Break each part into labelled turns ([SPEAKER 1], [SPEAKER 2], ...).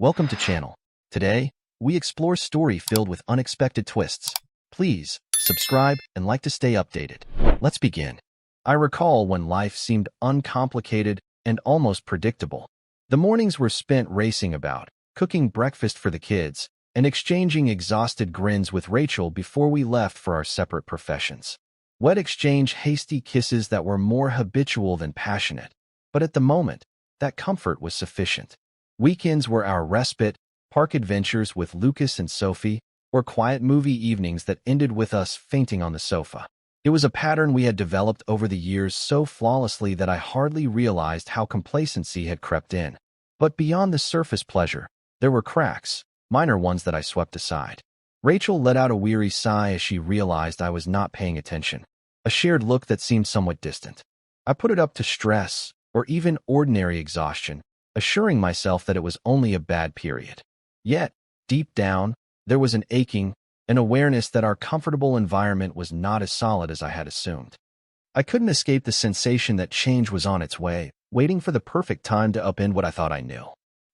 [SPEAKER 1] Welcome to channel. Today, we explore story filled with unexpected twists. Please, subscribe and like to stay updated. Let's begin. I recall when life seemed uncomplicated and almost predictable. The mornings were spent racing about, cooking breakfast for the kids, and exchanging exhausted grins with Rachel before we left for our separate professions. We'd exchange hasty kisses that were more habitual than passionate, but at the moment, that comfort was sufficient. Weekends were our respite, park adventures with Lucas and Sophie, or quiet movie evenings that ended with us fainting on the sofa. It was a pattern we had developed over the years so flawlessly that I hardly realized how complacency had crept in. But beyond the surface pleasure, there were cracks, minor ones that I swept aside. Rachel let out a weary sigh as she realized I was not paying attention, a shared look that seemed somewhat distant. I put it up to stress, or even ordinary exhaustion, assuring myself that it was only a bad period. Yet, deep down, there was an aching, an awareness that our comfortable environment was not as solid as I had assumed. I couldn't escape the sensation that change was on its way, waiting for the perfect time to upend what I thought I knew.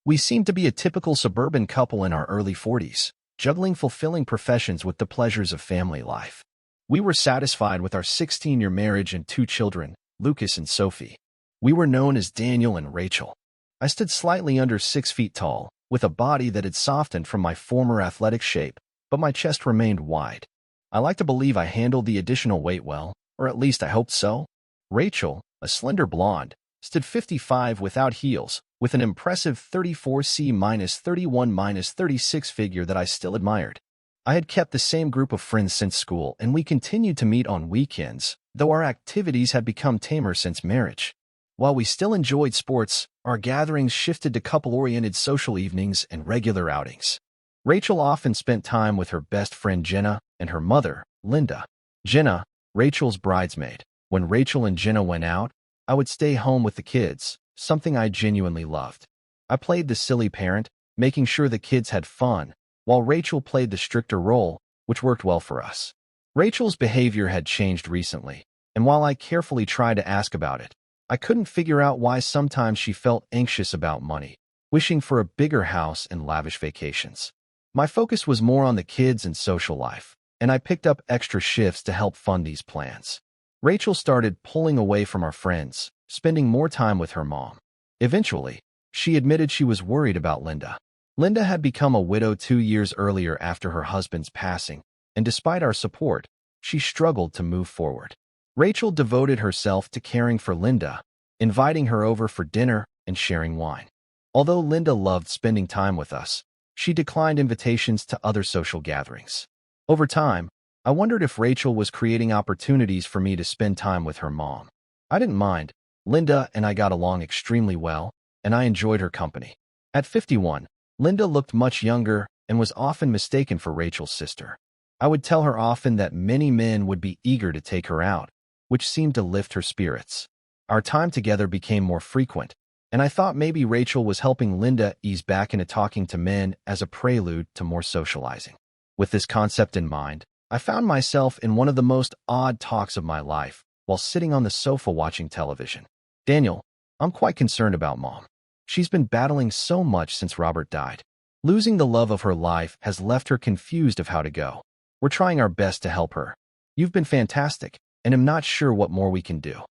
[SPEAKER 1] We seemed to be a typical suburban couple in our early 40s, juggling fulfilling professions with the pleasures of family life. We were satisfied with our 16-year marriage and 2 children, Lucas and Sophie. We were known as Daniel and Rachel. I stood slightly under 6 feet tall, with a body that had softened from my former athletic shape, but my chest remained wide. I like to believe I handled the additional weight well, or at least I hoped so. Rachel, a slender blonde, stood 55 without heels, with an impressive 34C-31-36 figure that I still admired. I had kept the same group of friends since school, and we continued to meet on weekends, though our activities had become tamer since marriage. While we still enjoyed sports, our gatherings shifted to couple-oriented social evenings and regular outings. Rachel often spent time with her best friend Jenna and her mother, Linda. Jenna, Rachel's bridesmaid. When Rachel and Jenna went out, I would stay home with the kids, something I genuinely loved. I played the silly parent, making sure the kids had fun, while Rachel played the stricter role, which worked well for us. Rachel's behavior had changed recently, and while I carefully tried to ask about it, I couldn't figure out why sometimes she felt anxious about money, wishing for a bigger house and lavish vacations. My focus was more on the kids and social life, and I picked up extra shifts to help fund these plans. Rachel started pulling away from our friends, spending more time with her mom. Eventually, she admitted she was worried about Linda. Linda had become a widow 2 years earlier after her husband's passing, and despite our support, she struggled to move forward. Rachel devoted herself to caring for Linda, inviting her over for dinner and sharing wine. Although Linda loved spending time with us, she declined invitations to other social gatherings. Over time, I wondered if Rachel was creating opportunities for me to spend time with her mom. I didn't mind. Linda and I got along extremely well, and I enjoyed her company. At 51, Linda looked much younger and was often mistaken for Rachel's sister. I would tell her often that many men would be eager to take her out, which seemed to lift her spirits. Our time together became more frequent, and I thought maybe Rachel was helping Linda ease back into talking to men as a prelude to more socializing. With this concept in mind, I found myself in one of the most odd talks of my life while sitting on the sofa watching television. Daniel, I'm quite concerned about Mom. She's been battling so much since Robert died. Losing the love of her life has left her confused of how to go. We're trying our best to help her. You've been fantastic, and I'm not sure what more we can do.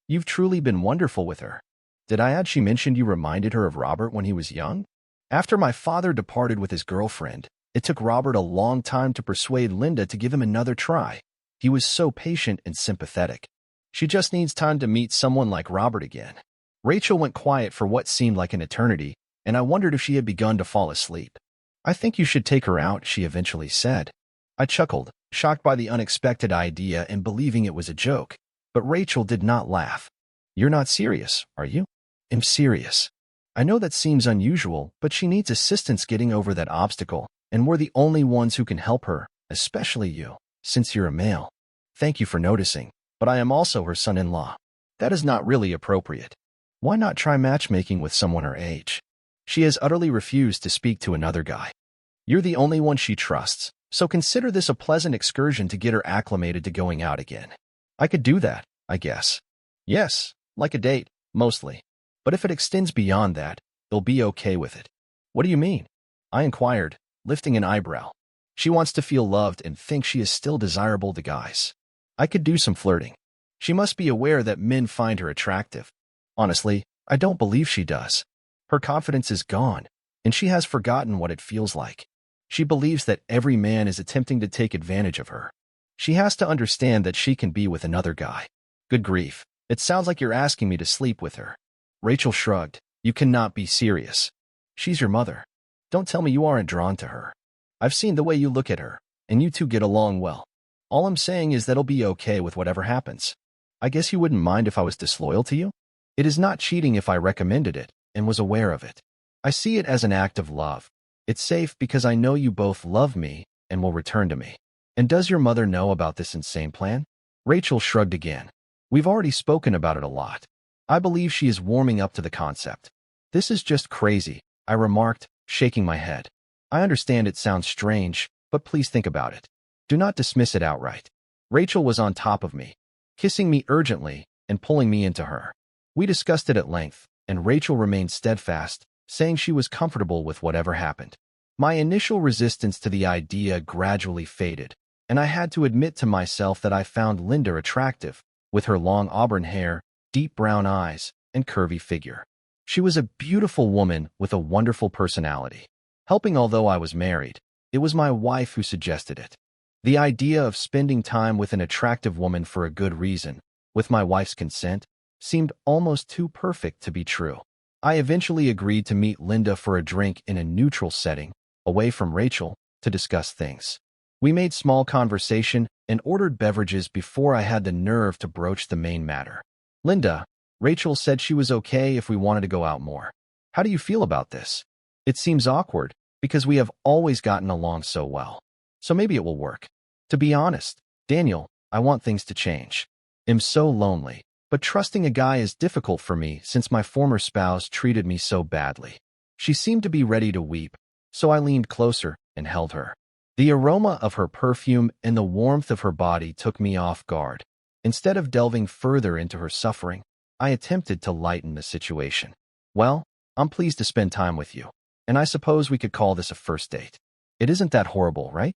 [SPEAKER 1] You've truly been wonderful with her. Did I add she mentioned you reminded her of Robert when he was young? After my father departed with his girlfriend, it took Robert a long time to persuade Linda to give him another try. He was so patient and sympathetic. She just needs time to meet someone like Robert again. Rachel went quiet for what seemed like an eternity, and I wondered if she had begun to fall asleep. I think you should take her out, she eventually said. I chuckled, shocked by the unexpected idea and believing it was a joke, but Rachel did not laugh. You're not serious, are you? I'm serious. I know that seems unusual, but she needs assistance getting over that obstacle, and we're the only ones who can help her, especially you, since you're a male. Thank you for noticing, but I am also her son-in-law. That is not really appropriate. Why not try matchmaking with someone her age? She has utterly refused to speak to another guy. You're the only one she trusts, so consider this a pleasant excursion to get her acclimated to going out again. I could do that, I guess. Yes, like a date, mostly. But if it extends beyond that, they'll be okay with it. What do you mean? I inquired, lifting an eyebrow. She wants to feel loved and thinks she is still desirable to guys. I could do some flirting. She must be aware that men find her attractive. Honestly, I don't believe she does. Her confidence is gone, and she has forgotten what it feels like. She believes that every man is attempting to take advantage of her. She has to understand that she can be with another guy. Good grief, it sounds like you're asking me to sleep with her. Rachel shrugged. You cannot be serious. She's your mother. Don't tell me you aren't drawn to her. I've seen the way you look at her, and you two get along well. All I'm saying is that I'll be okay with whatever happens. I guess you wouldn't mind if I was disloyal to you? It is not cheating if I recommended it and was aware of it. I see it as an act of love. It's safe because I know you both love me and will return to me. And does your mother know about this insane plan? Rachel shrugged again. We've already spoken about it a lot. I believe she is warming up to the concept. This is just crazy, I remarked, shaking my head. I understand it sounds strange, but please think about it. Do not dismiss it outright. Rachel was on top of me, kissing me urgently and pulling me into her. We discussed it at length, and Rachel remained steadfast, saying she was comfortable with whatever happened. My initial resistance to the idea gradually faded, and I had to admit to myself that I found Linda attractive, with her long auburn hair, deep brown eyes, and curvy figure. She was a beautiful woman with a wonderful personality. Helping although I was married, it was my wife who suggested it. The idea of spending time with an attractive woman for a good reason, with my wife's consent, seemed almost too perfect to be true. I eventually agreed to meet Linda for a drink in a neutral setting, away from Rachel, to discuss things. We made small conversation and ordered beverages before I had the nerve to broach the main matter. Linda, Rachel said she was okay if we wanted to go out more. How do you feel about this? It seems awkward, because we have always gotten along so well. So maybe it will work. To be honest, Daniel, I want things to change. I'm so lonely, but trusting a guy is difficult for me since my former spouse treated me so badly. She seemed to be ready to weep, so I leaned closer and held her. The aroma of her perfume and the warmth of her body took me off guard. Instead of delving further into her suffering, I attempted to lighten the situation. Well, I'm pleased to spend time with you, and I suppose we could call this a first date. It isn't that horrible, right?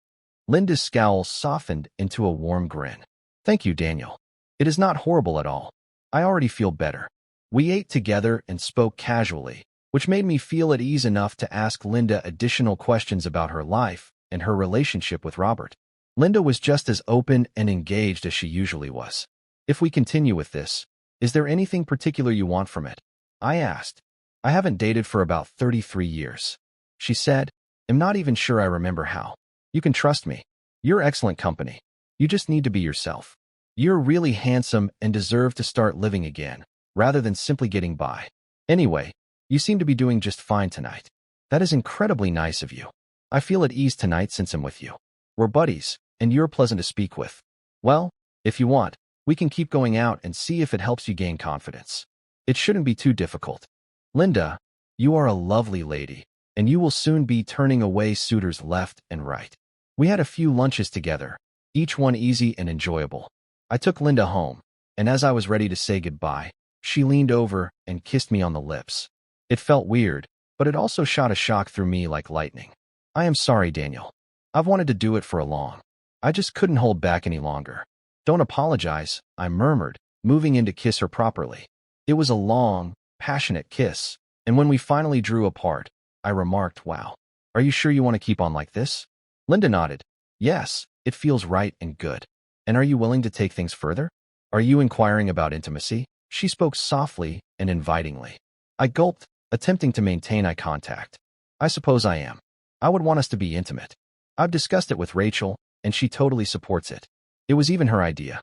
[SPEAKER 1] Linda's scowl softened into a warm grin. Thank you, Daniel. It is not horrible at all. I already feel better. We ate together and spoke casually, which made me feel at ease enough to ask Linda additional questions about her life and her relationship with Robert. Linda was just as open and engaged as she usually was. If we continue with this, is there anything particular you want from it? I asked. I haven't dated for about 33 years. She said, I'm not even sure I remember how. You can trust me. You're excellent company. You just need to be yourself. You're really handsome and deserve to start living again, rather than simply getting by. Anyway, you seem to be doing just fine tonight. That is incredibly nice of you. I feel at ease tonight since I'm with you. We're buddies, and you're pleasant to speak with. Well, if you want, we can keep going out and see if it helps you gain confidence. It shouldn't be too difficult. Linda, you are a lovely lady, and you will soon be turning away suitors left and right. We had a few lunches together, each one easy and enjoyable. I took Linda home, and as I was ready to say goodbye, she leaned over and kissed me on the lips. It felt weird, but it also shot a shock through me like lightning. I am sorry, Daniel. I've wanted to do it for a long. I just couldn't hold back any longer. Don't apologize, I murmured, moving in to kiss her properly. It was a long, passionate kiss, and when we finally drew apart, I remarked, wow. Are you sure you want to keep on like this? Linda nodded. Yes, it feels right and good. And are you willing to take things further? Are you inquiring about intimacy? She spoke softly and invitingly. I gulped, attempting to maintain eye contact. I suppose I am. I would want us to be intimate. I've discussed it with Rachel, and she totally supports it. It was even her idea.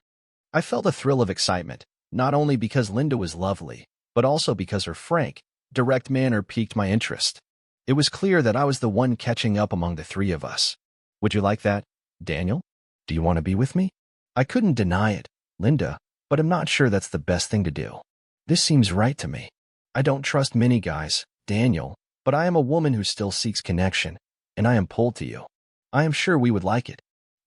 [SPEAKER 1] I felt a thrill of excitement, not only because Linda was lovely, but also because her frank, direct manner piqued my interest. It was clear that I was the one catching up among the three of us. Would you like that, Daniel? Do you want to be with me? I couldn't deny it, Linda, but I'm not sure that's the best thing to do. This seems right to me. I don't trust many guys, Daniel, but I am a woman who still seeks connection, and I am pulled to you. I am sure we would like it.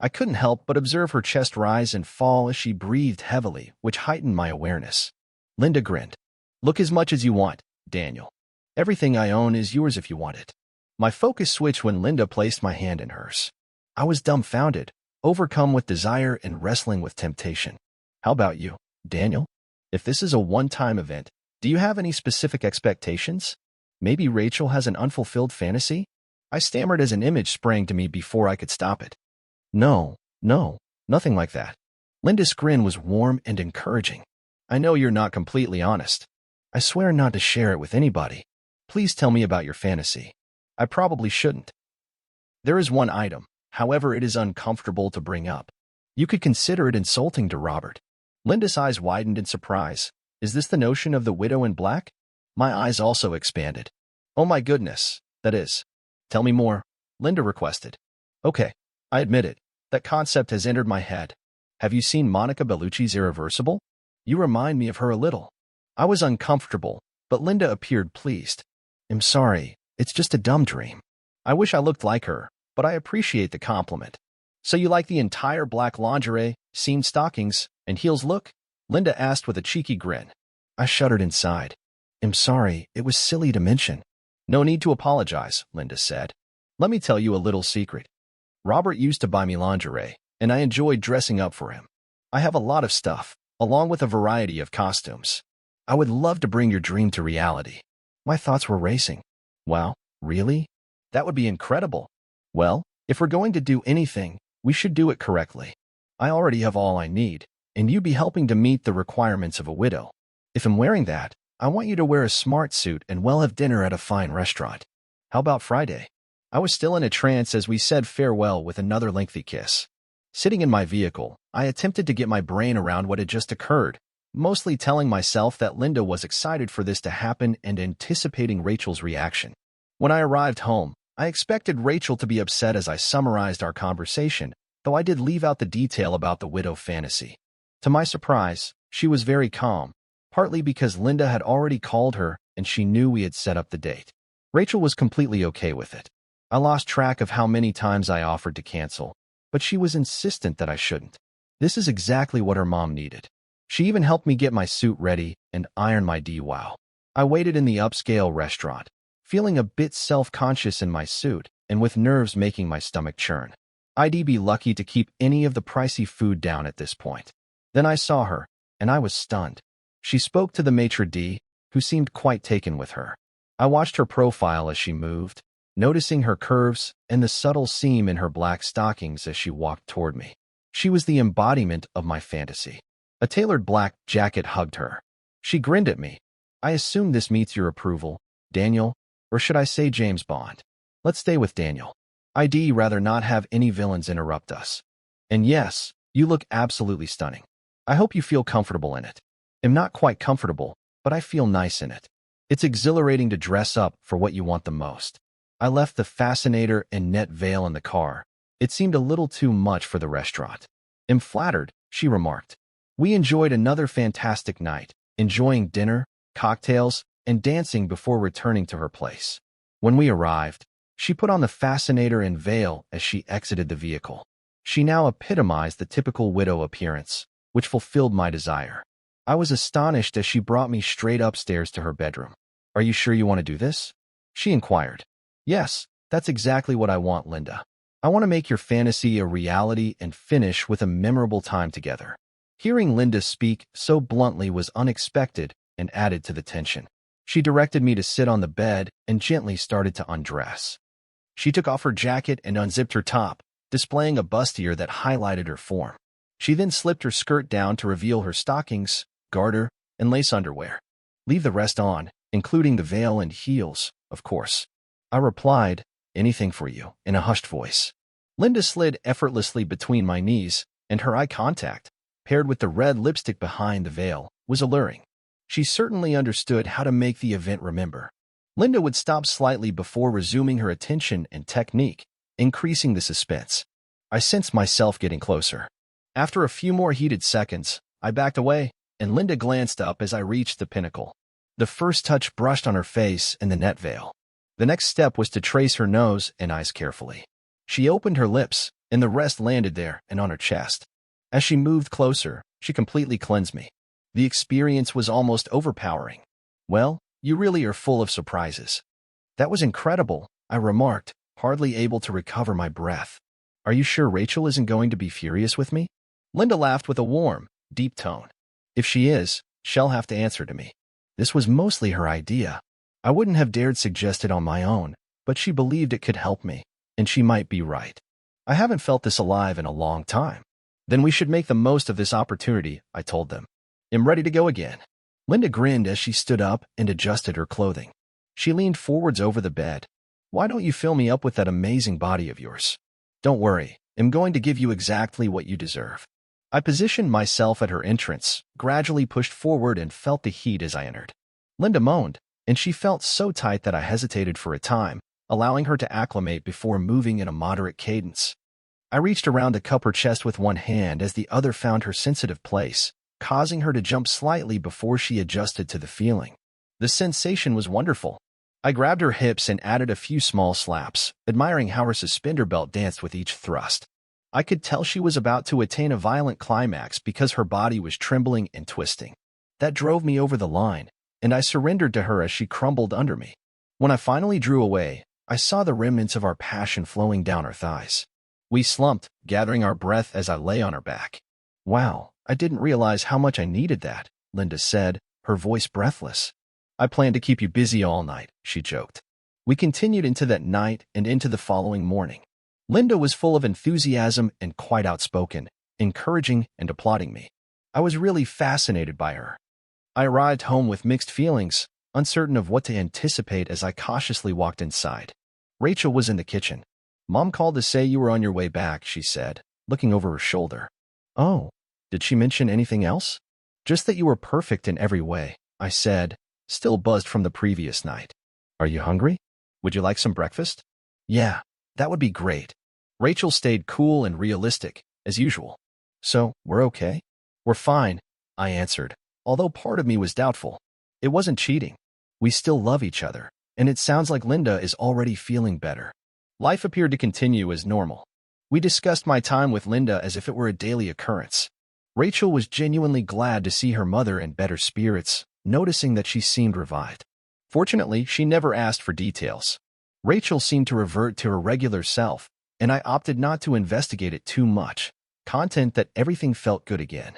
[SPEAKER 1] I couldn't help but observe her chest rise and fall as she breathed heavily, which heightened my awareness. Linda grinned. Look as much as you want, Daniel. Everything I own is yours if you want it. My focus switched when Linda placed my hand in hers. I was dumbfounded, overcome with desire and wrestling with temptation. How about you, Daniel? If this is a one-time event, do you have any specific expectations? Maybe Rachel has an unfulfilled fantasy? I stammered as an image sprang to me before I could stop it. No, nothing like that. Linda's grin was warm and encouraging. I know you're not completely honest. I swear not to share it with anybody. Please tell me about your fantasy. I probably shouldn't. There is one item, however it is uncomfortable to bring up. You could consider it insulting to Robert. Linda's eyes widened in surprise. Is this the notion of the widow in black? My eyes also expanded. Oh my goodness, that is. Tell me more, Linda requested. Okay, I admit it. That concept has entered my head. Have you seen Monica Bellucci's Irreversible? You remind me of her a little. I was uncomfortable, but Linda appeared pleased. I'm sorry, it's just a dumb dream. I wish I looked like her, but I appreciate the compliment. So you like the entire black lingerie, seamed stockings, and heels look? Linda asked with a cheeky grin. I shuddered inside. I'm sorry, it was silly to mention. No need to apologize, Linda said. Let me tell you a little secret. Robert used to buy me lingerie, and I enjoyed dressing up for him. I have a lot of stuff, along with a variety of costumes. I would love to bring your dream to reality. My thoughts were racing. Wow, really? That would be incredible. Well, if we're going to do anything, we should do it correctly. I already have all I need, and you'd be helping to meet the requirements of a widow. If I'm wearing that, I want you to wear a smart suit and we'll have dinner at a fine restaurant. How about Friday? I was still in a trance as we said farewell with another lengthy kiss. Sitting in my vehicle, I attempted to get my brain around what had just occurred, mostly telling myself that Linda was excited for this to happen and anticipating Rachel's reaction. When I arrived home, I expected Rachel to be upset as I summarized our conversation, though I did leave out the detail about the widow fantasy. To my surprise, she was very calm, partly because Linda had already called her and she knew we had set up the date. Rachel was completely okay with it. I lost track of how many times I offered to cancel, but she was insistent that I shouldn't. This is exactly what her mom needed. She even helped me get my suit ready and iron my DIY. I waited in the upscale restaurant, feeling a bit self-conscious in my suit and with nerves making my stomach churn. I'd be lucky to keep any of the pricey food down at this point. Then I saw her, and I was stunned. She spoke to the maitre d', who seemed quite taken with her. I watched her profile as she moved, noticing her curves and the subtle seam in her black stockings as she walked toward me. She was the embodiment of my fantasy. A tailored black jacket hugged her. She grinned at me. I assume this meets your approval, Daniel, or should I say James Bond? Let's stay with Daniel. I'd rather not have any villains interrupt us. And yes, you look absolutely stunning. I hope you feel comfortable in it. I'm not quite comfortable, but I feel nice in it. It's exhilarating to dress up for what you want the most. I left the fascinator and net veil in the car. It seemed a little too much for the restaurant. I'm flattered, she remarked. We enjoyed another fantastic night, enjoying dinner, cocktails, and dancing before returning to her place. When we arrived, she put on the fascinator and veil as she exited the vehicle. She now epitomized the typical widow appearance, which fulfilled my desire. I was astonished as she brought me straight upstairs to her bedroom. Are you sure you want to do this? She inquired. Yes, that's exactly what I want, Linda. I want to make your fantasy a reality and finish with a memorable time together. Hearing Linda speak so bluntly was unexpected and added to the tension. She directed me to sit on the bed and gently started to undress. She took off her jacket and unzipped her top, displaying a bustier that highlighted her form. She then slipped her skirt down to reveal her stockings, garter, and lace underwear. Leave the rest on, including the veil and heels, of course. I replied, anything for you, in a hushed voice. Linda slid effortlessly between my knees, and her eye contact, paired with the red lipstick behind the veil, was alluring. She certainly understood how to make the event remember. Linda would stop slightly before resuming her attention and technique, increasing the suspense. I sensed myself getting closer. After a few more heated seconds, I backed away, and Linda glanced up as I reached the pinnacle. The first touch brushed on her face and the net veil. The next step was to trace her nose and eyes carefully. She opened her lips, and the rest landed there and on her chest. As she moved closer, she completely cleansed me. The experience was almost overpowering. Well, you really are full of surprises. That was incredible, I remarked, hardly able to recover my breath. Are you sure Rachel isn't going to be furious with me? Linda laughed with a warm, deep tone. If she is, she'll have to answer to me. This was mostly her idea. I wouldn't have dared suggest it on my own, but she believed it could help me, and she might be right. I haven't felt this alive in a long time. Then we should make the most of this opportunity, I told them. I'm ready to go again. Linda grinned as she stood up and adjusted her clothing. She leaned forwards over the bed. Why don't you fill me up with that amazing body of yours? Don't worry, I'm going to give you exactly what you deserve. I positioned myself at her entrance, gradually pushed forward and felt the heat as I entered. Linda moaned, and she felt so tight that I hesitated for a time, allowing her to acclimate before moving in a moderate cadence. I reached around to cup her chest with one hand as the other found her sensitive place, causing her to jump slightly before she adjusted to the feeling. The sensation was wonderful. I grabbed her hips and added a few small slaps, admiring how her suspender belt danced with each thrust. I could tell she was about to attain a violent climax because her body was trembling and twisting. That drove me over the line, and I surrendered to her as she crumbled under me. When I finally drew away, I saw the remnants of our passion flowing down her thighs. We slumped, gathering our breath as I lay on her back. Wow, I didn't realize how much I needed that, Linda said, her voice breathless. I plan to keep you busy all night, she joked. We continued into that night and into the following morning. Linda was full of enthusiasm and quite outspoken, encouraging and applauding me. I was really fascinated by her. I arrived home with mixed feelings, uncertain of what to anticipate as I cautiously walked inside. Rachel was in the kitchen. Mom called to say you were on your way back, she said, looking over her shoulder. Oh, did she mention anything else? Just that you were perfect in every way, I said, still buzzed from the previous night. Are you hungry? Would you like some breakfast? Yeah, that would be great. Rachel stayed cool and realistic, as usual. So, we're okay? We're fine, I answered, although part of me was doubtful. It wasn't cheating. We still love each other, and it sounds like Linda is already feeling better. Life appeared to continue as normal. We discussed my time with Linda as if it were a daily occurrence. Rachel was genuinely glad to see her mother in better spirits, noticing that she seemed revived. Fortunately, she never asked for details. Rachel seemed to revert to her regular self, and I opted not to investigate it too much, content that everything felt good again.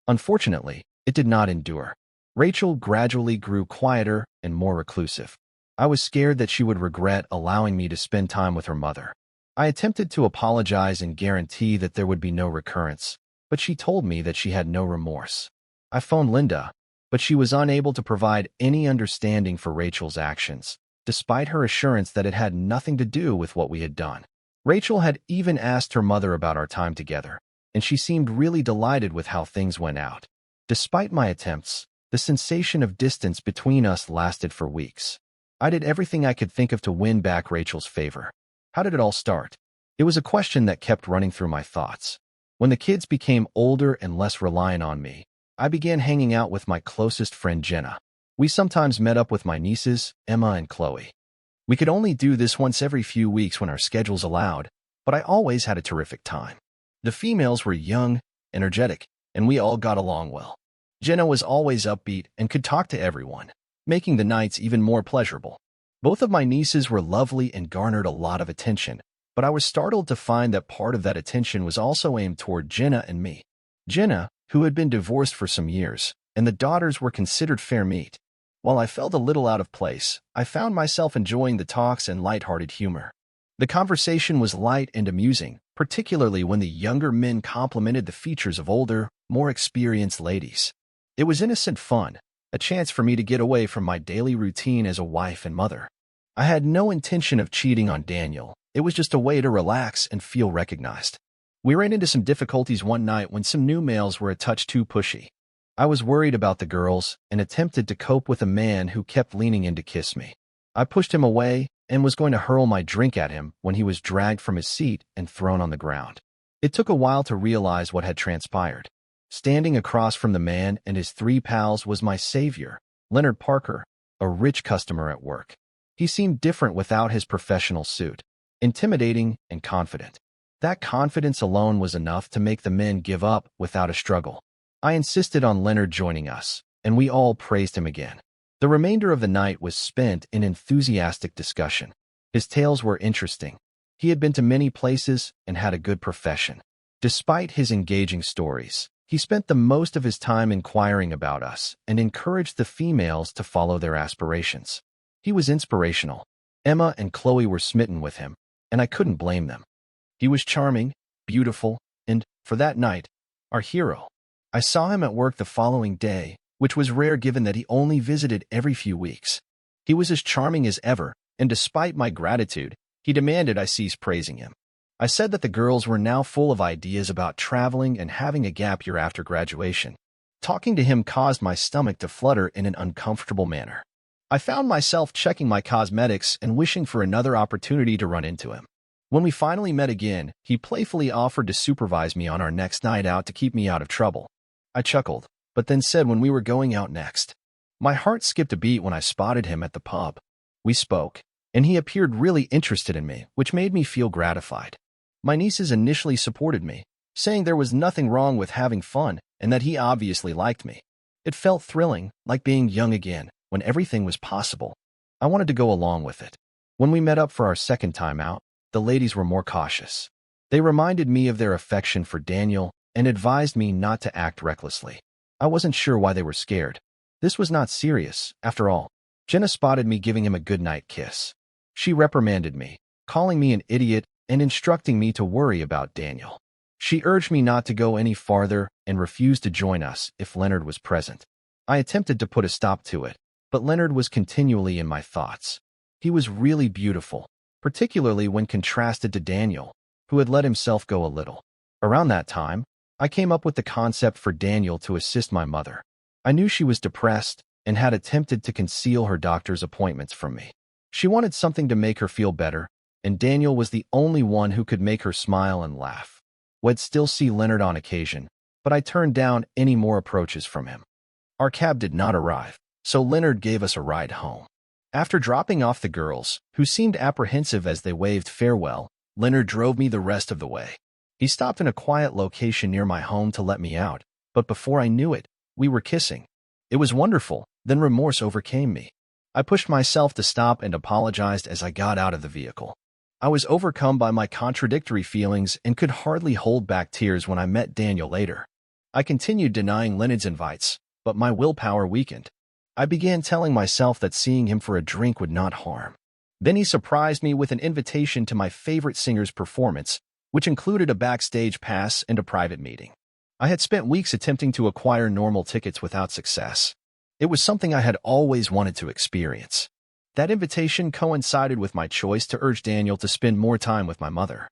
[SPEAKER 1] Unfortunately, it did not endure. Rachel gradually grew quieter and more reclusive. I was scared that she would regret allowing me to spend time with her mother. I attempted to apologize and guarantee that there would be no recurrence, but she told me that she had no remorse. I phoned Linda, but she was unable to provide any understanding for Rachel's actions, despite her assurance that it had nothing to do with what we had done. Rachel had even asked her mother about our time together, and she seemed really delighted with how things went out. Despite my attempts, the sensation of distance between us lasted for weeks. I did everything I could think of to win back Rachel's favor. How did it all start? It was a question that kept running through my thoughts. When the kids became older and less reliant on me, I began hanging out with my closest friend Jenna. We sometimes met up with my nieces, Emma and Chloe. We could only do this once every few weeks when our schedules allowed, but I always had a terrific time. The females were young, energetic, and we all got along well. Jenna was always upbeat and could talk to everyone, making the nights even more pleasurable. Both of my nieces were lovely and garnered a lot of attention, but I was startled to find that part of that attention was also aimed toward Jenna and me. Jenna, who had been divorced for some years, and the daughters were considered fair meat. While I felt a little out of place, I found myself enjoying the talks and light-hearted humor. The conversation was light and amusing, particularly when the younger men complimented the features of older, more experienced ladies. It was innocent fun, a chance for me to get away from my daily routine as a wife and mother. I had no intention of cheating on Daniel. It was just a way to relax and feel recognized. We ran into some difficulties one night when some new males were a touch too pushy. I was worried about the girls and attempted to cope with a man who kept leaning in to kiss me. I pushed him away and was going to hurl my drink at him when he was dragged from his seat and thrown on the ground. It took a while to realize what had transpired. Standing across from the man and his three pals was my savior, Leonard Parker, a rich customer at work. He seemed different without his professional suit, intimidating and confident. That confidence alone was enough to make the men give up without a struggle. I insisted on Leonard joining us, and we all praised him again. The remainder of the night was spent in enthusiastic discussion. His tales were interesting. He had been to many places and had a good profession. Despite his engaging stories, he spent the most of his time inquiring about us and encouraged the females to follow their aspirations. He was inspirational. Emma and Chloe were smitten with him, and I couldn't blame them. He was charming, beautiful, and, for that night, our hero. I saw him at work the following day, which was rare given that he only visited every few weeks. He was as charming as ever, and despite my gratitude, he demanded I cease praising him. I said that the girls were now full of ideas about traveling and having a gap year after graduation. Talking to him caused my stomach to flutter in an uncomfortable manner. I found myself checking my cosmetics and wishing for another opportunity to run into him. When we finally met again, he playfully offered to supervise me on our next night out to keep me out of trouble. I chuckled, but then said when we were going out next. My heart skipped a beat when I spotted him at the pub. We spoke, and he appeared really interested in me, which made me feel gratified. My nieces initially supported me, saying there was nothing wrong with having fun and that he obviously liked me. It felt thrilling, like being young again, when everything was possible. I wanted to go along with it. When we met up for our second time out, the ladies were more cautious. They reminded me of their affection for Daniel and advised me not to act recklessly. I wasn't sure why they were scared. This was not serious, after all. Jenna spotted me giving him a goodnight kiss. She reprimanded me, calling me an idiot and instructing me to worry about Daniel. She urged me not to go any farther and refused to join us if Leonard was present. I attempted to put a stop to it, but Leonard was continually in my thoughts. He was really beautiful, particularly when contrasted to Daniel, who had let himself go a little. Around that time, I came up with the concept for Daniel to assist my mother. I knew she was depressed and had attempted to conceal her doctor's appointments from me. She wanted something to make her feel better, and Daniel was the only one who could make her smile and laugh. We'd still see Leonard on occasion, but I turned down any more approaches from him. Our cab did not arrive, so Leonard gave us a ride home. After dropping off the girls, who seemed apprehensive as they waved farewell, Leonard drove me the rest of the way. He stopped in a quiet location near my home to let me out, but before I knew it, we were kissing. It was wonderful, then remorse overcame me. I pushed myself to stop and apologized as I got out of the vehicle. I was overcome by my contradictory feelings and could hardly hold back tears when I met Daniel later. I continued denying Leonard's invites, but my willpower weakened. I began telling myself that seeing him for a drink would not harm. Then he surprised me with an invitation to my favorite singer's performance, which included a backstage pass and a private meeting. I had spent weeks attempting to acquire normal tickets without success. It was something I had always wanted to experience. That invitation coincided with my choice to urge Daniel to spend more time with my mother.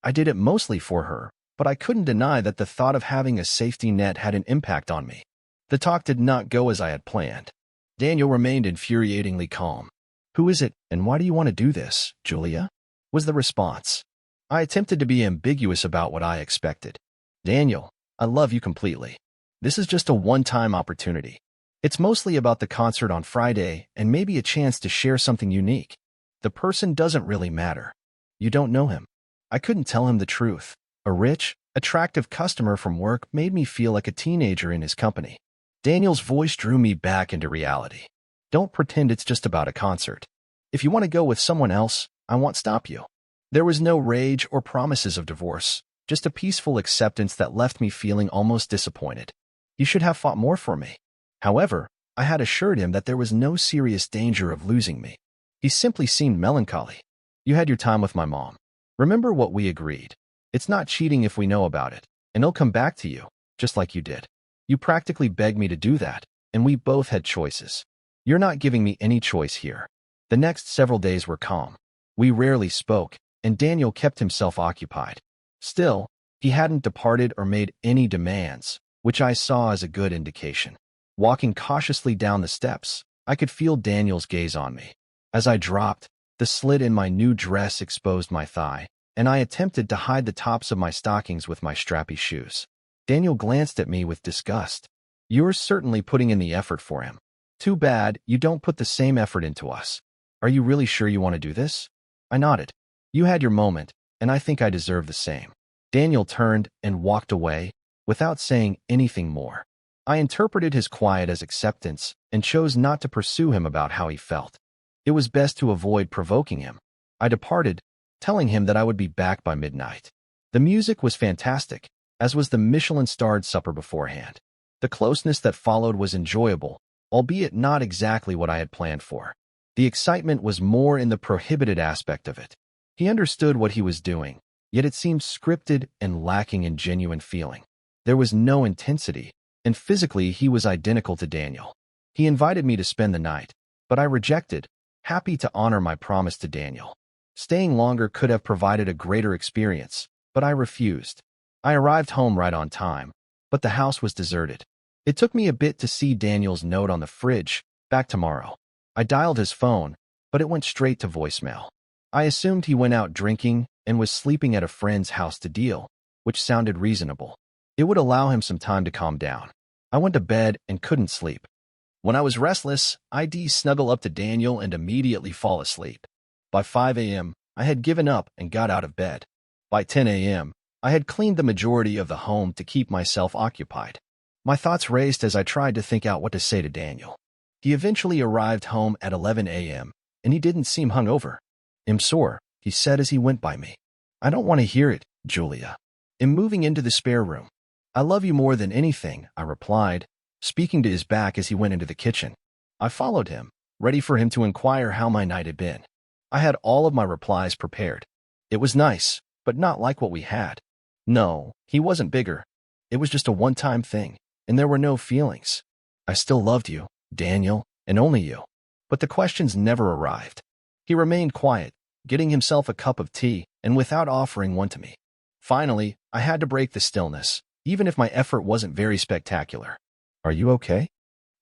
[SPEAKER 1] I did it mostly for her, but I couldn't deny that the thought of having a safety net had an impact on me. The talk did not go as I had planned. Daniel remained infuriatingly calm. "Who is it, and why do you want to do this, Julia?" was the response. I attempted to be ambiguous about what I expected. "Daniel, I love you completely. This is just a one-time opportunity. It's mostly about the concert on Friday and maybe a chance to share something unique. The person doesn't really matter. You don't know him." I couldn't tell him the truth. A rich, attractive customer from work made me feel like a teenager in his company. Daniel's voice drew me back into reality. "Don't pretend it's just about a concert. If you want to go with someone else, I won't stop you." There was no rage or promises of divorce, just a peaceful acceptance that left me feeling almost disappointed. He should have fought more for me. However, I had assured him that there was no serious danger of losing me. He simply seemed melancholy. "You had your time with my mom. Remember what we agreed. It's not cheating if we know about it, and it'll come back to you, just like you did. You practically begged me to do that, and we both had choices. You're not giving me any choice here." The next several days were calm. We rarely spoke, and Daniel kept himself occupied. Still, he hadn't departed or made any demands, which I saw as a good indication. Walking cautiously down the steps, I could feel Daniel's gaze on me. As I dropped, the slit in my new dress exposed my thigh, and I attempted to hide the tops of my stockings with my strappy shoes. Daniel glanced at me with disgust. "You're certainly putting in the effort for him. Too bad you don't put the same effort into us. Are you really sure you want to do this?" I nodded. "You had your moment, and I think I deserve the same." Daniel turned and walked away, without saying anything more. I interpreted his quiet as acceptance and chose not to pursue him about how he felt. It was best to avoid provoking him. I departed, telling him that I would be back by midnight. The music was fantastic, as was the Michelin-starred supper beforehand. The closeness that followed was enjoyable, albeit not exactly what I had planned for. The excitement was more in the prohibited aspect of it. He understood what he was doing, yet it seemed scripted and lacking in genuine feeling. There was no intensity, and physically he was identical to Daniel. He invited me to spend the night, but I rejected, happy to honor my promise to Daniel. Staying longer could have provided a greater experience, but I refused. I arrived home right on time, but the house was deserted. It took me a bit to see Daniel's note on the fridge, "Back tomorrow." I dialed his phone, but it went straight to voicemail. I assumed he went out drinking and was sleeping at a friend's house to deal, which sounded reasonable. It would allow him some time to calm down. I went to bed and couldn't sleep. When I was restless, I'd snuggle up to Daniel and immediately fall asleep. By 5 a.m., I had given up and got out of bed. By 10 a.m., I had cleaned the majority of the home to keep myself occupied. My thoughts raced as I tried to think out what to say to Daniel. He eventually arrived home at 11 a.m., and he didn't seem hungover. "I'm sore," he said as he went by me. "I don't want to hear it, Julia." I'm moving into the spare room. "I love you more than anything," I replied, speaking to his back as he went into the kitchen. I followed him, ready for him to inquire how my night had been. I had all of my replies prepared. It was nice, but not like what we had. No, he wasn't bigger. It was just a one-time thing, and there were no feelings. I still loved you, Daniel, and only you. But the questions never arrived. He remained quiet, getting himself a cup of tea, and without offering one to me. Finally, I had to break the stillness, even if my effort wasn't very spectacular. "Are you okay?"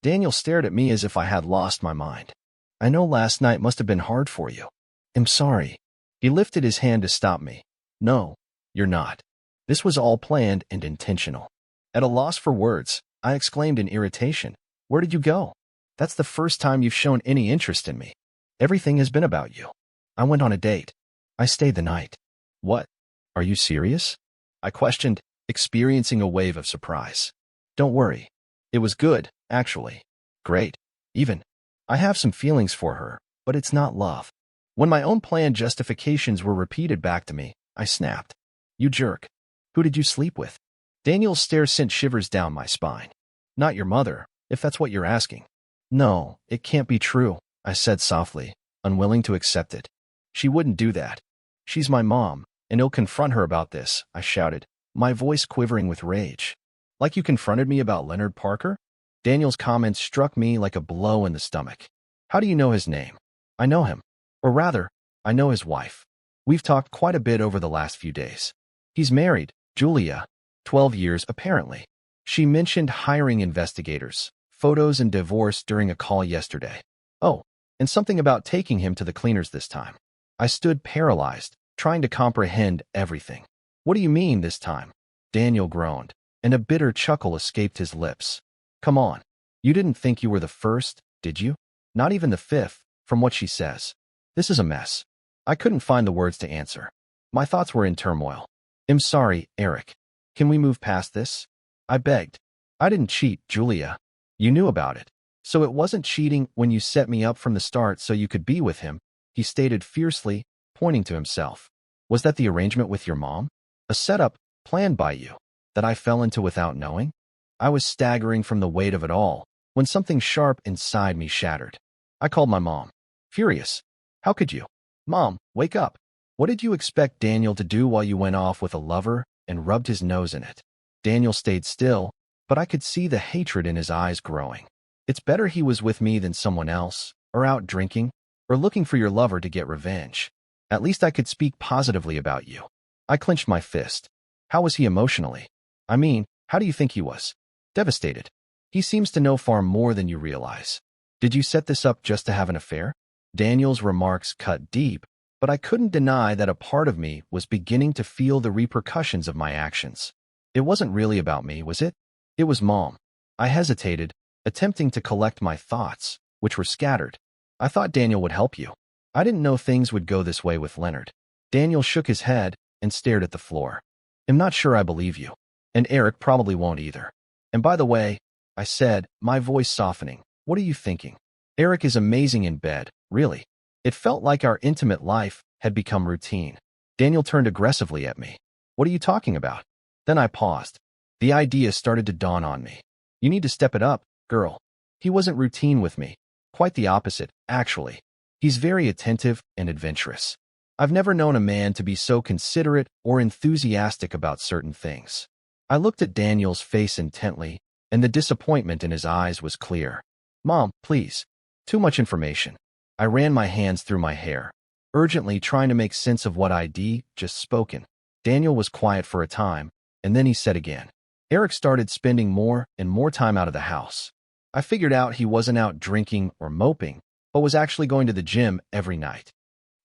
[SPEAKER 1] Daniel stared at me as if I had lost my mind. "I know last night must have been hard for you." "I'm sorry." He lifted his hand to stop me. "No, you're not. This was all planned and intentional." At a loss for words, I exclaimed in irritation, "Where did you go? That's the first time you've shown any interest in me. Everything has been about you." "I went on a date. I stayed the night." "What? Are you serious?" I questioned, experiencing a wave of surprise. "Don't worry. It was good, actually. Great, even. I have some feelings for her, but it's not love." When my own planned justifications were repeated back to me, I snapped. "You jerk. Who did you sleep with?" Daniel's stare sent shivers down my spine. "Not your mother, if that's what you're asking." "No, it can't be true," I said softly, unwilling to accept it. "She wouldn't do that. She's my mom, and you'll confront her about this," I shouted, my voice quivering with rage. "Like you confronted me about Leonard Parker?" Daniel's comments struck me like a blow in the stomach. "How do you know his name?" "I know him. Or rather, I know his wife. We've talked quite a bit over the last few days. He's married, Julia, 12 years apparently." She mentioned hiring investigators, photos, and divorce during a call yesterday. "Oh, and something about taking him to the cleaners this time." I stood paralyzed, trying to comprehend everything. "What do you mean this time?" Daniel groaned, and a bitter chuckle escaped his lips. "Come on. You didn't think you were the first, did you? Not even the fifth, from what she says. This is a mess." I couldn't find the words to answer. My thoughts were in turmoil. "I'm sorry, Eric. Can we move past this?" I begged. "I didn't cheat, Julia. You knew about it. So it wasn't cheating when you set me up from the start so you could be with him," he stated fiercely, pointing to himself. "Was that the arrangement with your mom? A setup planned by you that I fell into without knowing?" I was staggering from the weight of it all when something sharp inside me shattered. I called my mom. Furious. "How could you? Mom, wake up. What did you expect Daniel to do while you went off with a lover and rubbed his nose in it?" Daniel stayed still, but I could see the hatred in his eyes growing. "It's better he was with me than someone else, or out drinking, or looking for your lover to get revenge. At least I could speak positively about you." I clenched my fist. "How was he emotionally? I mean, how do you think he was?" "Devastated. He seems to know far more than you realize." "Did you set this up just to have an affair?" Daniel's remarks cut deep, but I couldn't deny that a part of me was beginning to feel the repercussions of my actions. It wasn't really about me, was it? It was Mom. I hesitated, attempting to collect my thoughts, which were scattered. "I thought Daniel would help you. I didn't know things would go this way with Leonard." Daniel shook his head and stared at the floor. "I'm not sure I believe you. And Eric probably won't either. And by the way," I said, my voice softening, "what are you thinking? Eric is amazing in bed, really. It felt like our intimate life had become routine. Daniel turned aggressively at me. What are you talking about? Then I paused. The idea started to dawn on me. You need to step it up, girl. He wasn't routine with me. Quite the opposite, actually. He's very attentive and adventurous. I've never known a man to be so considerate or enthusiastic about certain things. I looked at Daniel's face intently, and the disappointment in his eyes was clear. Mom, please. Too much information. I ran my hands through my hair, urgently trying to make sense of what I'd just spoken. Daniel was quiet for a time, and then he said again. Eric started spending more and more time out of the house. I figured out he wasn't out drinking or moping, but was actually going to the gym every night.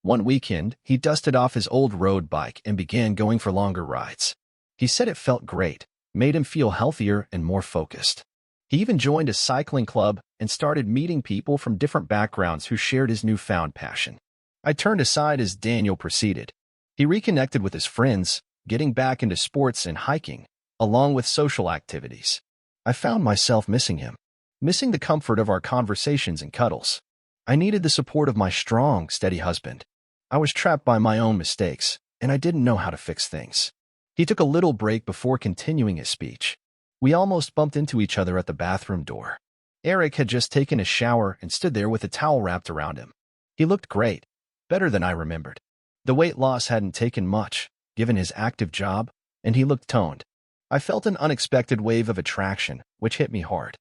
[SPEAKER 1] One weekend, he dusted off his old road bike and began going for longer rides. He said it felt great, made him feel healthier and more focused. He even joined a cycling club and started meeting people from different backgrounds who shared his newfound passion. I turned aside as Daniel proceeded. He reconnected with his friends, getting back into sports and hiking, along with social activities. I found myself missing him, missing the comfort of our conversations and cuddles. I needed the support of my strong, steady husband. I was trapped by my own mistakes, and I didn't know how to fix things. He took a little break before continuing his speech. We almost bumped into each other at the bathroom door. Eric had just taken a shower and stood there with a towel wrapped around him. He looked great, better than I remembered. The weight loss hadn't taken much, given his active job, and he looked toned. I felt an unexpected wave of attraction, which hit me hard.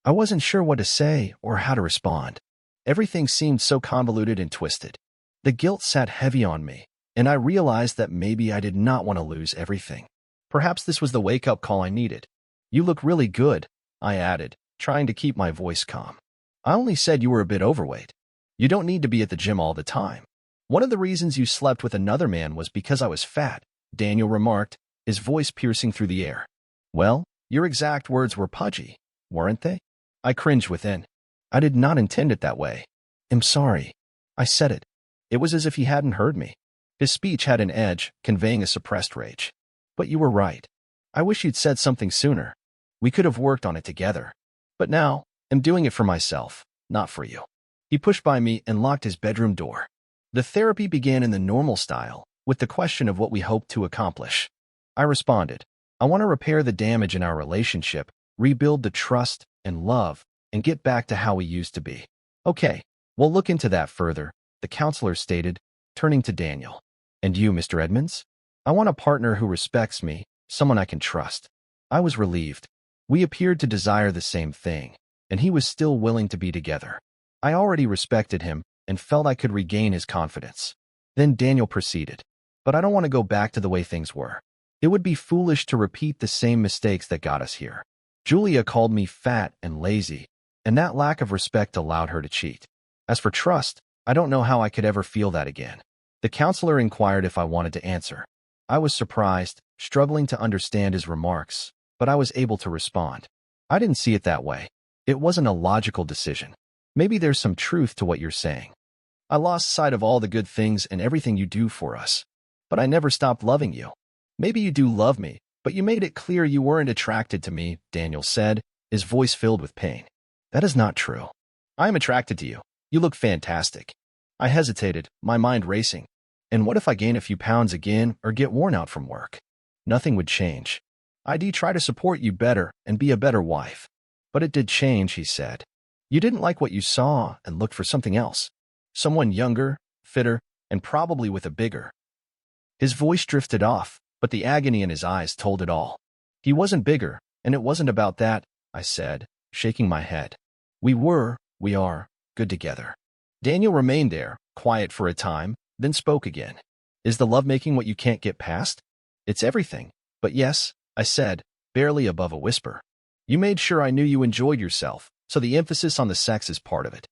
[SPEAKER 1] I wasn't sure what to say or how to respond. Everything seemed so convoluted and twisted. The guilt sat heavy on me, and I realized that maybe I did not want to lose everything. Perhaps this was the wake-up call I needed. You look really good, I added, trying to keep my voice calm. I only said you were a bit overweight. You don't need to be at the gym all the time. One of the reasons you slept with another man was because I was fat, Daniel remarked, his voice piercing through the air. Well, your exact words were pudgy, weren't they? I cringed within. I did not intend it that way. I'm sorry. I said it. It was as if he hadn't heard me. His speech had an edge, conveying a suppressed rage. But you were right. I wish you'd said something sooner. We could have worked on it together. But now, I'm doing it for myself, not for you. He pushed by me and locked his bedroom door. The therapy began in the normal style, with the question of what we hoped to accomplish. I responded, I want to repair the damage in our relationship, rebuild the trust and love, and get back to how we used to be. Okay, we'll look into that further, the counselor stated, turning to Daniel. And you, Mr. Edmonds? I want a partner who respects me, someone I can trust. I was relieved. We appeared to desire the same thing, and he was still willing to be together. I already respected him and felt I could regain his confidence. Then Daniel proceeded. But I don't want to go back to the way things were. It would be foolish to repeat the same mistakes that got us here. Julia called me fat and lazy, and that lack of respect allowed her to cheat. As for trust, I don't know how I could ever feel that again. The counselor inquired if I wanted to answer. I was surprised, struggling to understand his remarks, but I was able to respond. I didn't see it that way. It wasn't a logical decision. Maybe there's some truth to what you're saying. I lost sight of all the good things and everything you do for us. But I never stopped loving you. Maybe you do love me, but you made it clear you weren't attracted to me, Daniel said, his voice filled with pain. That is not true. I am attracted to you. You look fantastic. I hesitated, my mind racing. And what if I gain a few pounds again or get worn out from work? Nothing would change. I'd try to support you better and be a better wife. But it did change, he said. You didn't like what you saw and looked for something else. Someone younger, fitter, and probably with a bigger. His voice drifted off, but the agony in his eyes told it all. He wasn't bigger, and it wasn't about that, I said, shaking my head. We are, good together. Daniel remained there, quiet for a time, then spoke again. Is the lovemaking what you can't get past? It's everything. But yes, I said, barely above a whisper. You made sure I knew you enjoyed yourself, so the emphasis on the sex is part of it.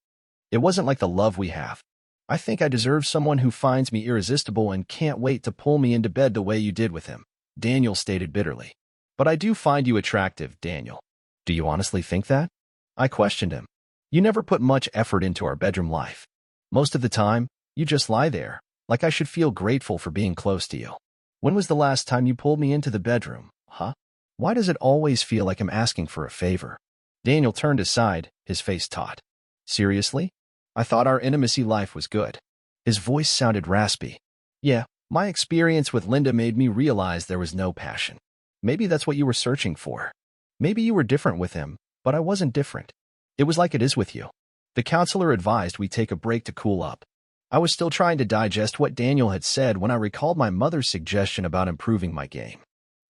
[SPEAKER 1] It wasn't like the love we have. I think I deserve someone who finds me irresistible and can't wait to pull me into bed the way you did with him, Daniel stated bitterly. But I do find you attractive, Daniel. Do you honestly think that? I questioned him. You never put much effort into our bedroom life. Most of the time, you just lie there, like I should feel grateful for being close to you. When was the last time you pulled me into the bedroom, huh? Why does it always feel like I'm asking for a favor? Daniel turned aside, his face taut. Seriously? I thought our intimacy life was good. His voice sounded raspy. Yeah, my experience with Linda made me realize there was no passion. Maybe that's what you were searching for. Maybe you were different with him, but I wasn't different. It was like it is with you. The counselor advised we take a break to cool up. I was still trying to digest what Daniel had said when I recalled my mother's suggestion about improving my game.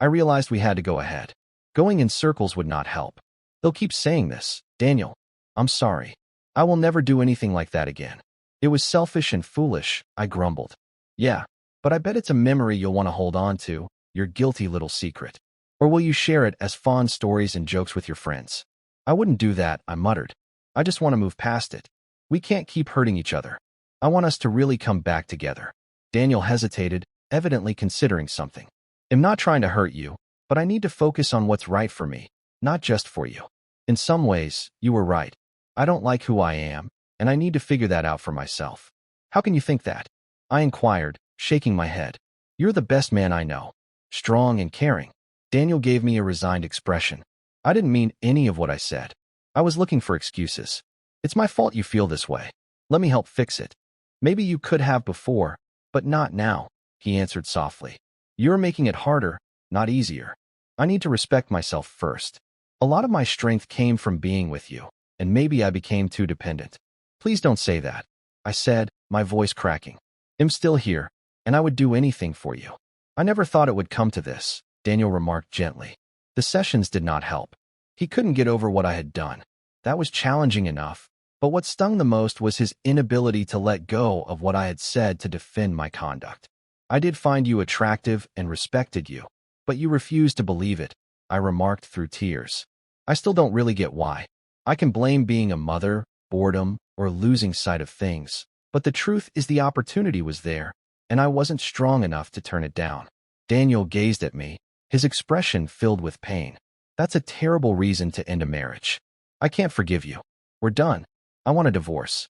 [SPEAKER 1] I realized we had to go ahead. Going in circles would not help. They'll keep saying this. Daniel, I'm sorry. I will never do anything like that again. It was selfish and foolish, I grumbled. Yeah, but I bet it's a memory you'll want to hold on to, your guilty little secret. Or will you share it as fond stories and jokes with your friends? I wouldn't do that, I muttered. I just want to move past it. We can't keep hurting each other. I want us to really come back together. Daniel hesitated, evidently considering something. I'm not trying to hurt you, but I need to focus on what's right for me, not just for you. In some ways, you were right. I don't like who I am, and I need to figure that out for myself. How can you think that? I inquired, shaking my head. You're the best man I know. Strong and caring. Daniel gave me a resigned expression. I didn't mean any of what I said. I was looking for excuses. It's my fault you feel this way. Let me help fix it. Maybe you could have before, but not now, he answered softly. You're making it harder, not easier. I need to respect myself first. A lot of my strength came from being with you, and maybe I became too dependent. Please don't say that, I said, my voice cracking. I'm still here, and I would do anything for you. I never thought it would come to this, Daniel remarked gently. The sessions did not help. He couldn't get over what I had done. That was challenging enough, but what stung the most was his inability to let go of what I had said to defend my conduct. I did find you attractive and respected you, but you refused to believe it, I remarked through tears. I still don't really get why. I can blame being a mother, boredom, or losing sight of things, but the truth is the opportunity was there, and I wasn't strong enough to turn it down. Daniel gazed at me, his expression filled with pain. That's a terrible reason to end a marriage. I can't forgive you. We're done. I want a divorce.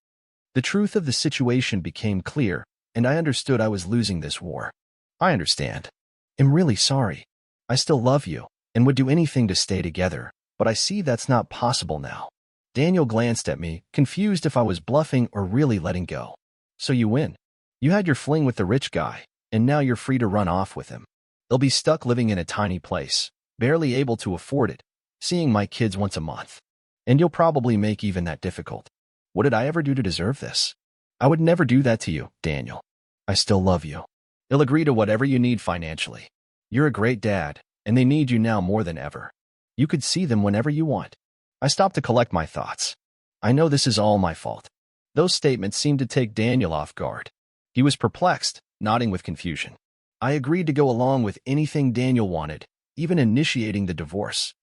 [SPEAKER 1] The truth of the situation became clear, and I understood I was losing this war. I understand. I'm really sorry. I still love you, and would do anything to stay together, but I see that's not possible now. Daniel glanced at me, confused if I was bluffing or really letting go. So you win. You had your fling with the rich guy, and now you're free to run off with him. They'll be stuck living in a tiny place, barely able to afford it, seeing my kids once a month. And you'll probably make even that difficult. What did I ever do to deserve this? I would never do that to you, Daniel. I still love you. They'll agree to whatever you need financially. You're a great dad, and they need you now more than ever. You could see them whenever you want. I stopped to collect my thoughts. I know this is all my fault. Those statements seemed to take Daniel off guard. He was perplexed, nodding with confusion. I agreed to go along with anything Daniel wanted, even initiating the divorce.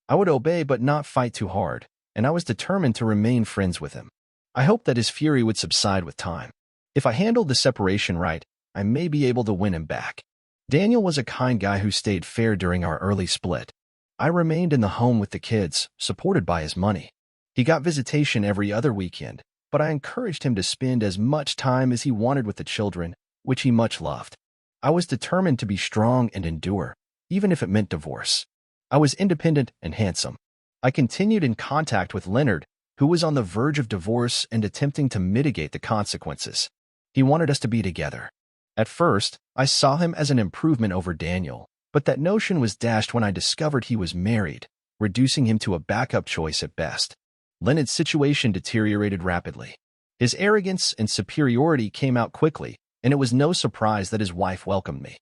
[SPEAKER 1] I would obey but not fight too hard, and I was determined to remain friends with him. I hoped that his fury would subside with time. If I handled the separation right, I may be able to win him back. Daniel was a kind guy who stayed fair during our early split. I remained in the home with the kids, supported by his money. He got visitation every other weekend, but I encouraged him to spend as much time as he wanted with the children, which he much loved. I was determined to be strong and endure, even if it meant divorce. I was independent and handsome. I continued in contact with Leonard, who was on the verge of divorce and attempting to mitigate the consequences. He wanted us to be together. At first, I saw him as an improvement over Daniel, but that notion was dashed when I discovered he was married, reducing him to a backup choice at best. Leonard's situation deteriorated rapidly. His arrogance and superiority came out quickly, and it was no surprise that his wife welcomed me.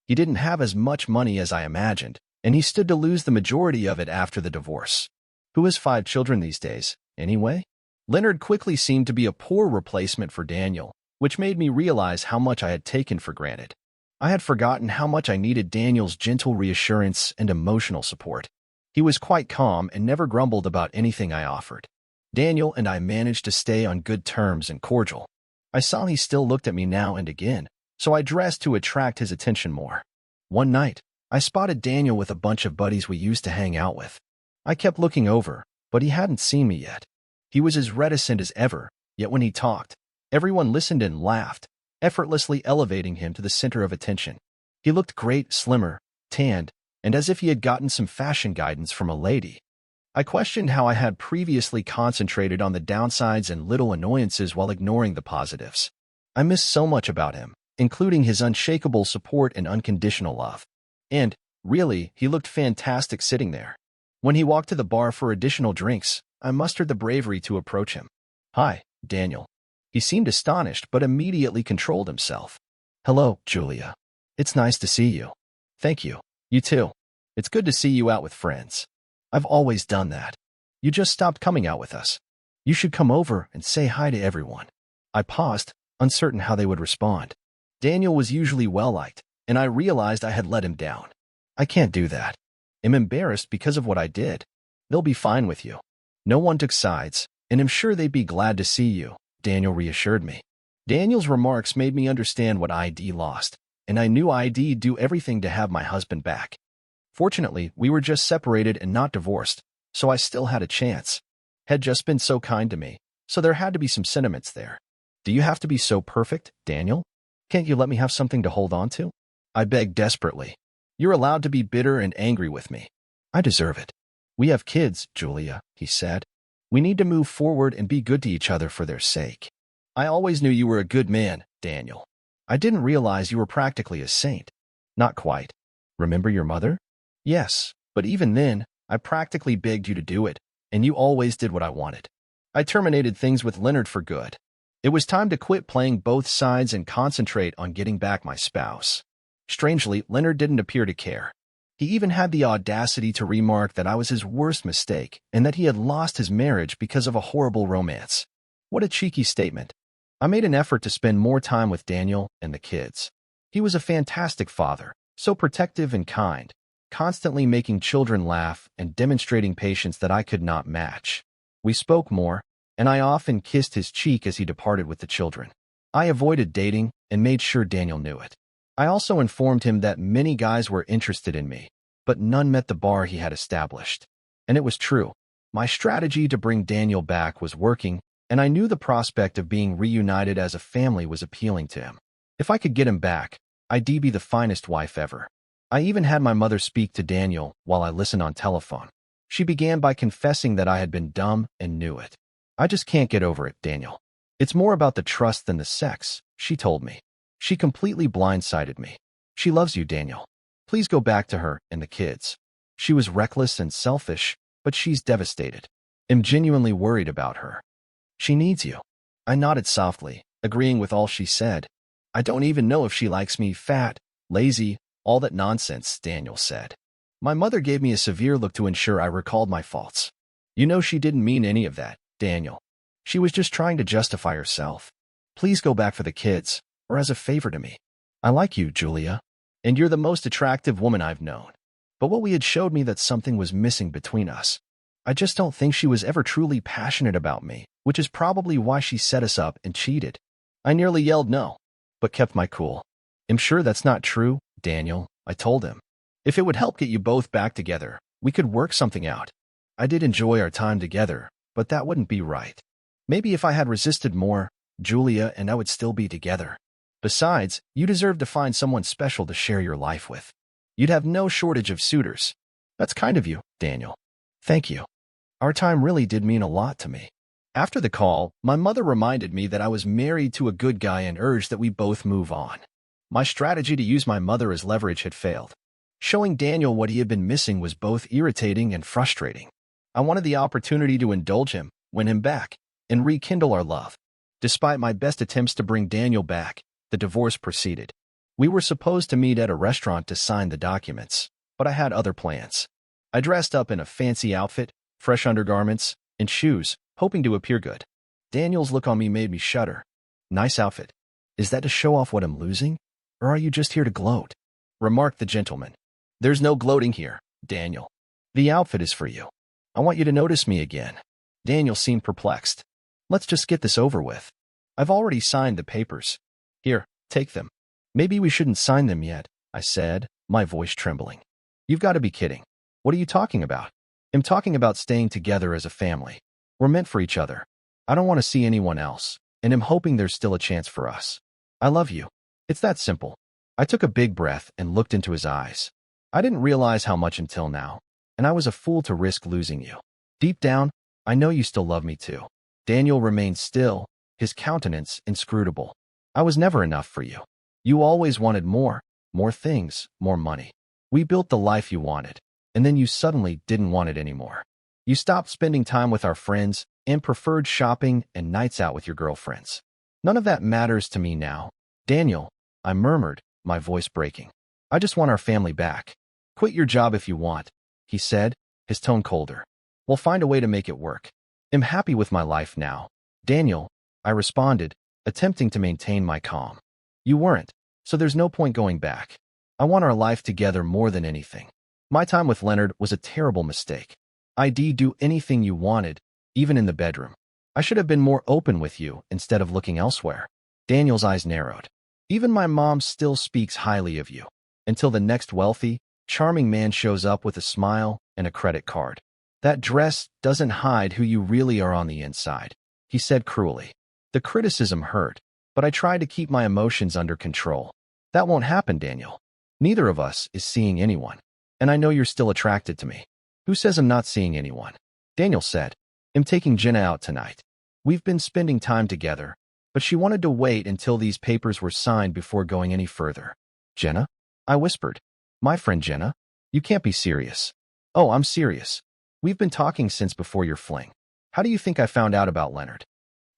[SPEAKER 1] He didn't have as much money as I imagined, and he stood to lose the majority of it after the divorce. Who has 5 children these days, anyway? Leonard quickly seemed to be a poor replacement for Daniel, which made me realize how much I had taken for granted. I had forgotten how much I needed Daniel's gentle reassurance and emotional support. He was quite calm and never grumbled about anything I offered. Daniel and I managed to stay on good terms and cordial. I saw he still looked at me now and again, so I dressed to attract his attention more. One night, I spotted Daniel with a bunch of buddies we used to hang out with. I kept looking over, but he hadn't seen me yet. He was as reticent as ever, yet when he talked, everyone listened and laughed, effortlessly elevating him to the center of attention. He looked great, slimmer, tanned, and as if he had gotten some fashion guidance from a lady. I questioned how I had previously concentrated on the downsides and little annoyances while ignoring the positives. I missed so much about him, including his unshakable support and unconditional love. And, really, he looked fantastic sitting there. When he walked to the bar for additional drinks, I mustered the bravery to approach him. "Hi, Daniel." He seemed astonished but immediately controlled himself. "Hello, Julia. It's nice to see you." "Thank you. You too. It's good to see you out with friends." "I've always done that. You just stopped coming out with us. You should come over and say hi to everyone." I paused, uncertain how they would respond. Daniel was usually well-liked, and I realized I had let him down. "I can't do that. I'm embarrassed because of what I did. They'll be fine with you." No one took sides, and I'm sure they'd be glad to see you, Daniel reassured me. Daniel's remarks made me understand what I'd lost, and I knew I'd do everything to have my husband back. Fortunately, we were just separated and not divorced, so I still had a chance. Had just been so kind to me, so there had to be some sentiments there. "Do you have to be so perfect, Daniel? Can't you let me have something to hold on to?" I begged desperately. "You're allowed to be bitter and angry with me. I deserve it. We have kids, Julia," he said. "We need to move forward and be good to each other for their sake." "I always knew you were a good man, Daniel. I didn't realize you were practically a saint." "Not quite. Remember your mother?" "Yes, but even then, I practically begged you to do it, and you always did what I wanted." I terminated things with Leonard for good. It was time to quit playing both sides and concentrate on getting back my spouse. Strangely, Leonard didn't appear to care. He even had the audacity to remark that I was his worst mistake and that he had lost his marriage because of a horrible romance. What a cheeky statement. I made an effort to spend more time with Daniel and the kids. He was a fantastic father, so protective and kind, constantly making children laugh and demonstrating patience that I could not match. We spoke more, and I often kissed his cheek as he departed with the children. I avoided dating and made sure Daniel knew it. I also informed him that many guys were interested in me, but none met the bar he had established. And it was true. My strategy to bring Daniel back was working, and I knew the prospect of being reunited as a family was appealing to him. If I could get him back, I'd be the finest wife ever. I even had my mother speak to Daniel while I listened on telephone. She began by confessing that I had been dumb and knew it. "I just can't get over it, Daniel. It's more about the trust than the sex," she told me. She completely blindsided me. "She loves you, Daniel. Please go back to her and the kids. She was reckless and selfish, but she's devastated. I'm genuinely worried about her. She needs you." I nodded softly, agreeing with all she said. "I don't even know if she likes me fat, lazy, all that nonsense," Daniel said. My mother gave me a severe look to ensure I recalled my faults. "You know she didn't mean any of that, Daniel. She was just trying to justify herself. Please go back for the kids, or as a favor to me. I like you, Julia, and you're the most attractive woman I've known. But what we had showed me that something was missing between us. I just don't think she was ever truly passionate about me, which is probably why she set us up and cheated." I nearly yelled no, but kept my cool. "I'm sure that's not true, Daniel," I told him. "If it would help get you both back together, we could work something out. I did enjoy our time together, but that wouldn't be right. Maybe if I had resisted more, Julia and I would still be together. Besides, you deserve to find someone special to share your life with. You'd have no shortage of suitors." "That's kind of you, Daniel." "Thank you. Our time really did mean a lot to me." After the call, my mother reminded me that I was married to a good guy and urged that we both move on. My strategy to use my mother as leverage had failed. Showing Daniel what he had been missing was both irritating and frustrating. I wanted the opportunity to indulge him, win him back, and rekindle our love. Despite my best attempts to bring Daniel back, the divorce proceeded. We were supposed to meet at a restaurant to sign the documents, but I had other plans. I dressed up in a fancy outfit, fresh undergarments, and shoes, hoping to appear good. Daniel's look on me made me shudder. "Nice outfit. Is that to show off what I'm losing? Or are you just here to gloat?" remarked the gentleman. "There's no gloating here, Daniel. The outfit is for you. I want you to notice me again." Daniel seemed perplexed. "Let's just get this over with. I've already signed the papers. Here, take them." "Maybe we shouldn't sign them yet," I said, my voice trembling. "You've got to be kidding. What are you talking about?" "I'm talking about staying together as a family. We're meant for each other. I don't want to see anyone else, and I'm hoping there's still a chance for us. I love you. It's that simple." I took a big breath and looked into his eyes. I didn't realize how much until now, and I was a fool to risk losing you. Deep down, I know you still love me too. Daniel remained still, his countenance inscrutable. "I was never enough for you. You always wanted more things, more money. We built the life you wanted, and then you suddenly didn't want it anymore. You stopped spending time with our friends and preferred shopping and nights out with your girlfriends. None of that matters to me now. Daniel, I murmured, my voice breaking. I just want our family back. Quit your job if you want, he said, his tone colder. We'll find a way to make it work. I'm happy with my life now. Daniel, I responded, attempting to maintain my calm. You weren't, so there's no point going back. I want our life together more than anything. My time with Leonard was a terrible mistake. I'd do anything you wanted, even in the bedroom. I should have been more open with you instead of looking elsewhere. Daniel's eyes narrowed. Even my mom still speaks highly of you, until the next wealthy, charming man shows up with a smile and a credit card. That dress doesn't hide who you really are on the inside, he said cruelly. The criticism hurt, but I tried to keep my emotions under control. That won't happen, Daniel. Neither of us is seeing anyone, and I know you're still attracted to me. Who says I'm not seeing anyone? Daniel said, I'm taking Jenna out tonight. We've been spending time together, but she wanted to wait until these papers were signed before going any further. Jenna? I whispered. My friend Jenna? You can't be serious. Oh, I'm serious. We've been talking since before your fling. How do you think I found out about Leonard?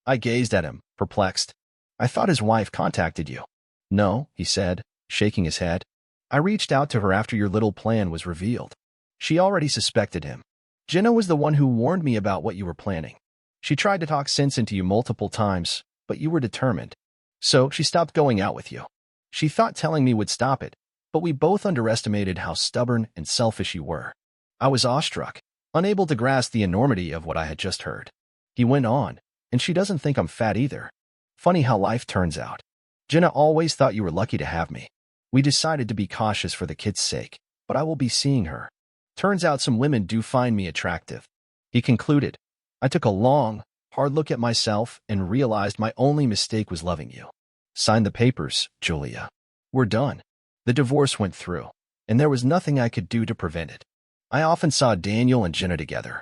[SPEAKER 1] I gazed at him, perplexed. I thought his wife contacted you. No, he said, shaking his head. I reached out to her after your little plan was revealed. She already suspected him. Jenna was the one who warned me about what you were planning. She tried to talk sense into you multiple times, but you were determined. So she stopped going out with you. She thought telling me would stop it, but we both underestimated how stubborn and selfish you were. I was awestruck, unable to grasp the enormity of what I had just heard. He went on, and she doesn't think I'm fat either. Funny how life turns out. Jenna always thought you were lucky to have me. We decided to be cautious for the kid's sake, but I will be seeing her. Turns out some women do find me attractive. He concluded. I took a long, hard look at myself and realized my only mistake was loving you. Sign the papers, Julia. We're done. The divorce went through, and there was nothing I could do to prevent it. I often saw Daniel and Jenna together.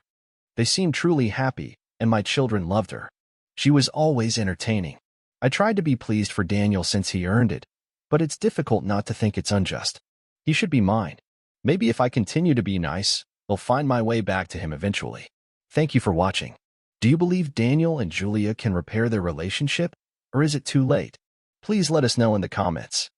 [SPEAKER 1] They seemed truly happy, and my children loved her. She was always entertaining. I tried to be pleased for Daniel since he earned it, but it's difficult not to think it's unjust. He should be mine. Maybe if I continue to be nice, I'll find my way back to him eventually. Thank you for watching. Do you believe Daniel and Julia can repair their relationship, or is it too late? Please let us know in the comments.